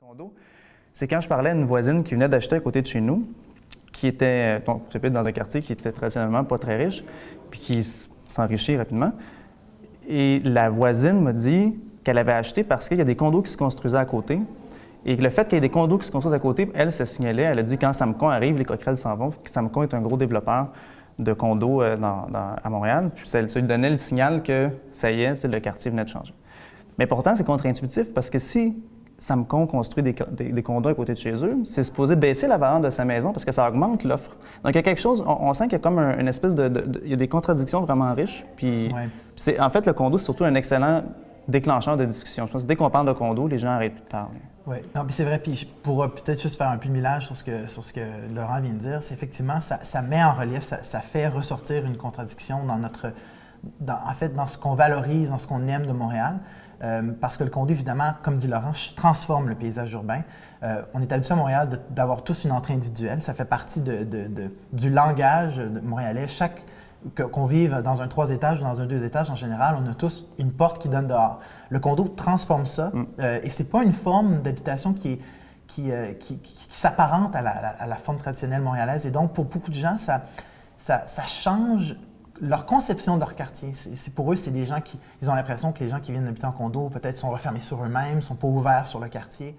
Condo, c'est quand je parlais à une voisine qui venait d'acheter à côté de chez nous, qui était, donc j'habite dans un quartier qui était traditionnellement pas très riche, puis qui s'enrichit rapidement. Et la voisine m'a dit qu'elle avait acheté parce qu'il y a des condos qui se construisaient à côté. Et le fait qu'il y ait des condos qui se construisent à côté, elle se signalait. Elle a dit quand Samcon arrive, les coquerelles s'en vont. Samcon est un gros développeur de condos à Montréal. Puis ça lui donnait le signal que ça y est, le quartier venait de changer. Mais pourtant, c'est contre-intuitif parce que si Samcon construit des condos à côté de chez eux, c'est supposé baisser la valeur de sa maison parce que ça augmente l'offre. Donc, il y a quelque chose, on sent qu'il y a comme une espèce il y a des contradictions vraiment riches. Puis, ouais. En fait, le condo, c'est surtout un excellent déclencheur de discussion. Je pense que dès qu'on parle de condo, les gens arrêtent plus de parler. Oui, non, puis c'est vrai. Puis pour peut-être juste faire un peu de millage sur ce que Laurent vient de dire, c'est effectivement, ça met en relief, ça fait ressortir une contradiction dans ce qu'on valorise, dans ce qu'on aime de Montréal. Parce que le condo, évidemment, comme dit Laurent, transforme le paysage urbain. On est habitué à Montréal d'avoir tous une entrée individuelle. Ça fait partie du langage montréalais. Qu'on vive dans un 3 étages ou dans un 2 étages, en général, on a tous une porte qui donne dehors. Le condo transforme ça et c'est pas une forme d'habitation qui s'apparente à la forme traditionnelle montréalaise. Et donc, pour beaucoup de gens, ça change leur conception de leur quartier. Pour eux, c'est des gens ils ont l'impression que les gens qui viennent d'habiter en condo peut-être sont refermés sur eux-mêmes, sont pas ouverts sur le quartier.